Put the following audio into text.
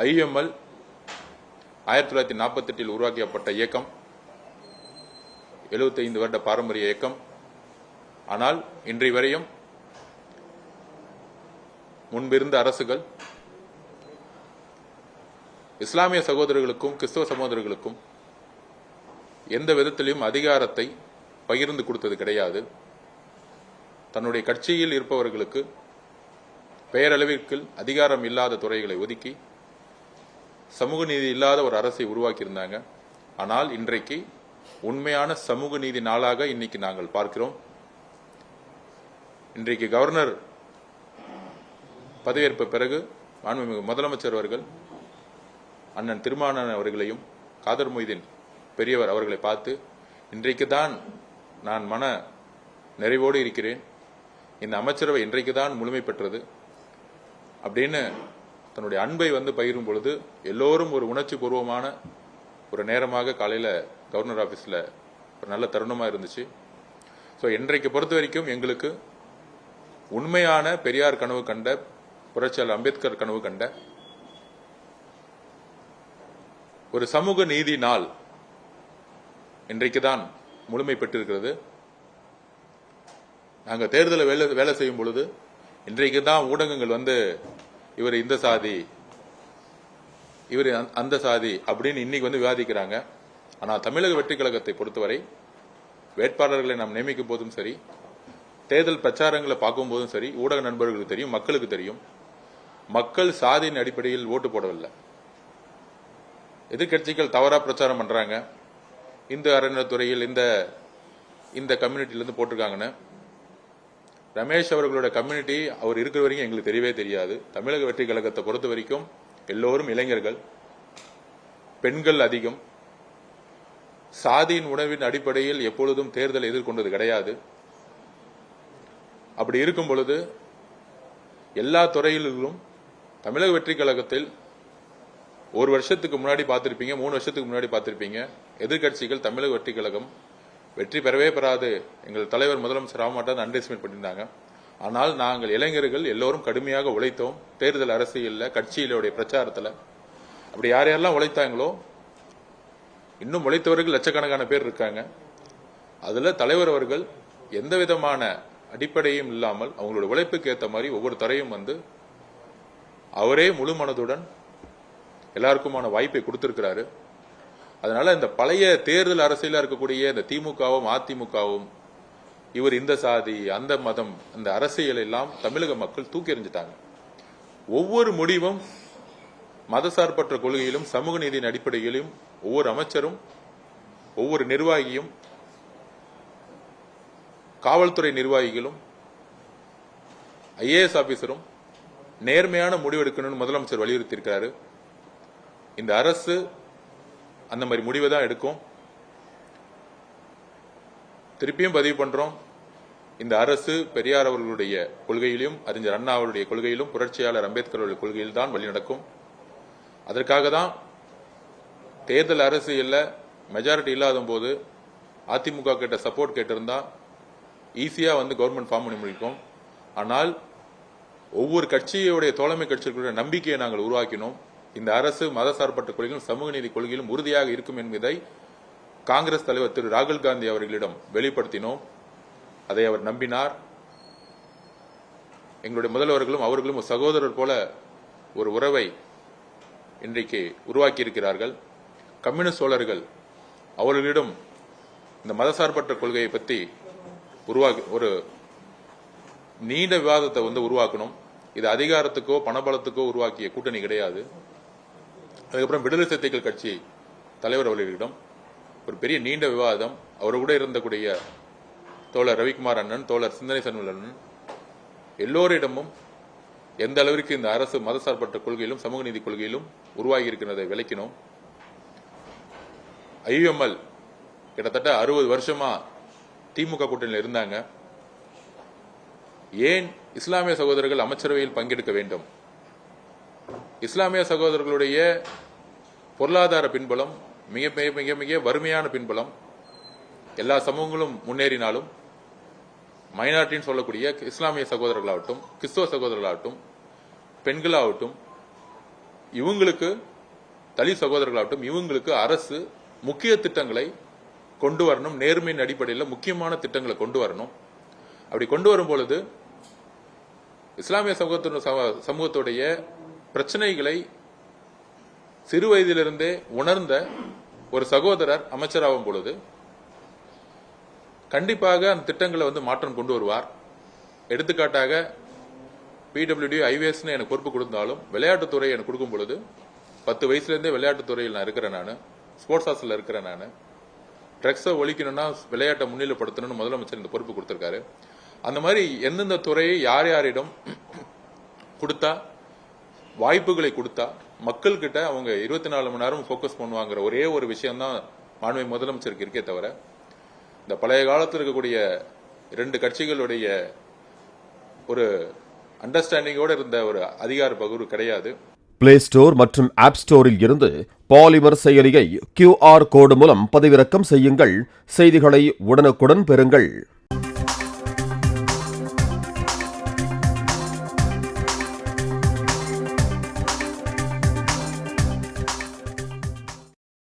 IML 1948 உருவாக்கப்பட்ட இயக்கம், 75 வருட பாரம்பரிய இயக்கம். ஆனால் இன்றைய வரையும் முன்பிருந்த அரசுகள் இஸ்லாமிய சகோதரர்களுக்கும் கிறிஸ்தவ சகோதரர்களுக்கும் எந்த விதத்திலும் அதிகாரத்தை பகிர்ந்து கொடுத்தது கிடையாது. தன்னுடைய கட்சியில் இருப்பவர்களுக்கு பெயரளவிற்கு அதிகாரம் இல்லாத துறைகளை ஒதுக்கி சமூக நீதி இல்லாத ஒரு அரசை உருவாக்கியிருந்தாங்க. ஆனால் இன்றைக்கு உண்மையான சமூக நீதி நாளாக இன்னைக்கு நாங்கள் பார்க்கிறோம். இன்றைக்கு கவர்னர் பதவியேற்ப பிறகு மாண்புமிகு முதலமைச்சர் அவர்கள் அண்ணன் திருமாவளவன் அவர்களையும் காதர் மொய்தீன் பெரியவர் அவர்களை பார்த்து, இன்றைக்கு தான் நான் மன நிறைவோடு இருக்கிறேன், இந்த அமைச்சரவை இன்றைக்கு தான் முழுமை பெற்றது அப்படின்னு தன்னுடைய அன்பை பகிரும் பொழுது எல்லோரும் ஒரு உணர்ச்சி பூர்வமான ஒரு நேரமாக காலையில் கவர்னர் ஆஃபீஸில் ஒரு நல்ல தருணமாக இருந்துச்சு. ஸோ இன்றைக்கு பொறுத்த வரைக்கும் எங்களுக்கு உண்மையான பெரியார் கனவு கண்ட, புரட்சியாளர் அம்பேத்கர் கனவு கண்ட ஒரு சமூக நீதி நாள் இன்றைக்கு தான் முழுமை பெற்றிருக்கிறது. நாங்கள் தேர்தலில் வேலை செய்யும் பொழுது இன்றைக்கு தான் ஊடகங்கள் இவர் இந்த சாதி, இவர் அந்த சாதி அப்படின்னு இன்னைக்கு விவாதிக்கிறாங்க. ஆனால் தமிழக வெற்றி கழகத்தை பொறுத்தவரை வேட்பாளர்களை நாம் நியமிக்கும் போதும் சரி, தேர்தல் பிரச்சாரங்களை பார்க்கும் போதும் சரி, ஊடக நண்பர்களுக்கு தெரியும், மக்களுக்கு தெரியும், மக்கள் சாதியின் அடிப்படையில் ஓட்டு போடவில்லை. எதிர்கட்சிகள் தவறா பிரச்சாரம் பண்றாங்க, இந்து அறநிலைத்துறையில் இந்த கம்யூனிட்டியிலிருந்து போட்டிருக்காங்கன்னு. ரமேஷ் அவர்களோட கம்யூனிட்டி அவர் இருக்கிற வரைக்கும் எங்களுக்கு தெரியவே தெரியாது. தமிழக வெற்றி கழகத்தை பொறுத்த வரைக்கும் எல்லோரும் இளைஞர்கள், பெண்கள் அதிகம். சாதியின் உணவின் அடிப்படையில் எப்பொழுதும் தேர்தலை எதிர்கொண்டது கிடையாது. அப்படி இருக்கும் பொழுது எல்லா துறையிலும் தமிழக வெற்றி கழகத்தில் ஒரு வருஷத்துக்கு முன்னாடி பார்த்திருப்பீங்க, 3 வருஷத்துக்கு முன்னாடி பார்த்திருப்பீங்க, எதிர்கட்சிகள் தமிழக வெற்றி கழகம் வெற்றி பெறவே பெறாது, எங்கள் தலைவர் முதலமைச்சர் ராமமாட்டான் அண்டர்எஸ்டிமேட் பண்ணியிருந்தாங்க. ஆனால் நாங்கள் இளைஞர்கள் எல்லோரும் கடுமையாக உழைத்தோம். தேர்தல் அரசியலில், கட்சியிலுடைய பிரச்சாரத்தில் அப்படி யார் யாரெல்லாம் உழைத்தாங்களோ, இன்னும் உழைத்தவர்கள் லட்சக்கணக்கான பேர் இருக்காங்க. அதுல தலைவர் அவர்கள் எந்த விதமான அடிப்படையும் இல்லாமல் அவங்களோட உழைப்புக்கு ஏற்ற மாதிரி ஒவ்வொரு துறையும் அவரே முழு மனதுடன் எல்லாருக்குமான வாய்ப்பை கொடுத்திருக்கிறாரு. அதனால இந்த பழைய தேர்தல் அரசியலா இருக்கக்கூடிய இந்த திமுகவும் அதிமுகவும் இவர் இந்த சாதி அந்த மதம் அந்த அரசியல் எல்லாம் தமிழக மக்கள் தூக்கி எறிஞ்சிட்டாங்க. ஒவ்வொரு முடிவும் மதசார்பற்ற கொள்கையிலும் சமூக நீதியின் அடிப்படையிலும் ஒவ்வொரு அமைச்சரும், ஒவ்வொரு நிர்வாகியும், காவல்துறை நிர்வாகிகளும், IAS ஆபீசரும் நேர்மையான முடிவெடுக்கணும்னு முதலமைச்சர் வலியுறுத்தி இருக்கிறாரு. இந்த அரசு அந்த மாதிரி முடிவை தான் எடுக்கும். திருப்பியும் பதிவு பண்றோம், இந்த அரசு பெரியார் அவர்களுடைய கொள்கையிலும், அறிஞர் அண்ணா அவருடைய கொள்கையிலும், புரட்சியாளர் அம்பேத்கர் அவருடைய கொள்கையில் தான் வழி நடக்கும். அதற்காக தான் தேர்தல் அரசியல்ல மெஜாரிட்டி இல்லாத போது அதிமுக கிட்ட சப்போர்ட் கேட்டிருந்தா ஈஸியா கவர்மெண்ட் ஃபார்ம் பண்ணி முடிக்கும். ஆனால் ஒவ்வொரு கட்சியுடைய தோழமை கட்சிகளுடைய நம்பிக்கையை நாங்கள் உருவாக்கினோம். இந்த அரசு மதசார்பற்ற கொள்கையிலும் சமூக நீதி கொள்கையிலும் உறுதியாக இருக்கும் என்பதை காங்கிரஸ் தலைவர் திரு ராகுல் காந்தி அவர்களிடம் வெளிப்படுத்தினோம். அதை அவர் நம்பினார். எங்களுடைய முதல்வர்களும் அவர்களும் ஒரு சகோதரர் போல ஒரு உறவை இன்றைக்கு உருவாக்கி இருக்கிறார்கள். கம்யூனிஸ்ட் தோழர்கள் அவர்களிடம் இந்த மதசார்பற்ற கொள்கையை பற்றி ஒரு நீண்ட விவாதத்தை உருவாக்கணும். இது அதிகாரத்துக்கோ பணபலத்துக்கோ உருவாக்கிய கூட்டணி கிடையாது. அதுக்கப்புறம் விடுதலை சிறுத்தைகள் கட்சி தலைவர் அவர்களிடம் ஒரு பெரிய நீண்ட விவாதம், அவரு கூட இருந்தக்கூடிய தோழர் ரவிக்குமார் அண்ணன், தோழர் சிந்தனை சண்முக அண்ணன் எல்லோரிடமும் எந்த அளவிற்கு இந்த அரசு மதசார்பற்ற கொள்கையிலும் சமூக நீதி கொள்கையிலும் உருவாகி இருக்கிறதை விளக்கினோம். IUML கிட்டத்தட்ட 60 வருஷமா திமுக கூட்டணியில் இருந்தாங்க. ஏன் இஸ்லாமிய சகோதரர்கள் அமைச்சரவையில் பங்கெடுக்க வேண்டும்? இஸ்லாமிய சகோதரர்களுடைய பொருளாதார பின்புலம் மிக மிக மிக வறுமையான பின்புலம். எல்லா சமூகங்களும் முன்னேறினாலும் மைனாரிட்டின்னு சொல்லக்கூடிய இஸ்லாமிய சகோதரர்களாகட்டும், கிறிஸ்தவ சகோதரர்களாகட்டும், பெண்களாகட்டும், இவங்களுக்கு தலித் சகோதரர்களாகட்டும் இவங்களுக்கு அரசு முக்கிய திட்டங்களை கொண்டு வரணும். நேர்மையின் அடிப்படையில் முக்கியமான திட்டங்களை கொண்டு வரணும். அப்படி கொண்டு வரும் பொழுது இஸ்லாமிய சமூகத்துடைய பிரச்சனைகளை சிறு வயதிலிருந்தே உணர்ந்த ஒரு சகோதரர் அமைச்சராகும் பொழுது கண்டிப்பாக அந்த திட்டங்களை மாற்றம் கொண்டு வருவார். எடுத்துக்காட்டாக பிடபிள்யூடி ஐவிஎஸ்னு எனக்கு பொறுப்பு கொடுத்தாலும் விளையாட்டுத்துறை எனக்கு கொடுக்கும் பொழுது 10 வயசுலேருந்தே விளையாட்டுத்துறையில் நான் இருக்கிறேன். நான் ஸ்போர்ட்ஸ் ஹாஸ்டலில் இருக்கிறேன். நான் ட்ரக்ஸை ஒழிக்கணும்னா விளையாட்டை முன்னிலைப்படுத்தணும்னு முதலமைச்சர் இந்த பொறுப்பு கொடுத்திருக்காரு. அந்த மாதிரி எந்தெந்த துறையை யார் யாரிடம் கொடுத்தா வாய்ப்புகளை கொடுத்தா மக்கள் கிட்ட அவங்க 24 மணி நேரம் போக்கஸ் பண்ணுவாங்கிற ஒரே ஒரு விஷயம் தான் மாண்புமிகு முதலமைச்சருக்கு இருக்கே தவிர இந்த பழைய காலத்தில் இருக்கக்கூடிய 2 கட்சிகளுடைய ஒரு அண்டர்ஸ்டாண்டிங்கோடு இருந்த ஒரு அதிகார பகிர்வு கிடையாது. பிளே ஸ்டோர் மற்றும் ஆப் ஸ்டோரில் இருந்து பாலிமர் செயலியை QR கோடு மூலம் பதிவிறக்கம் செய்யுங்கள். செய்திகளை உடனுக்குடன் பெறுங்கள்.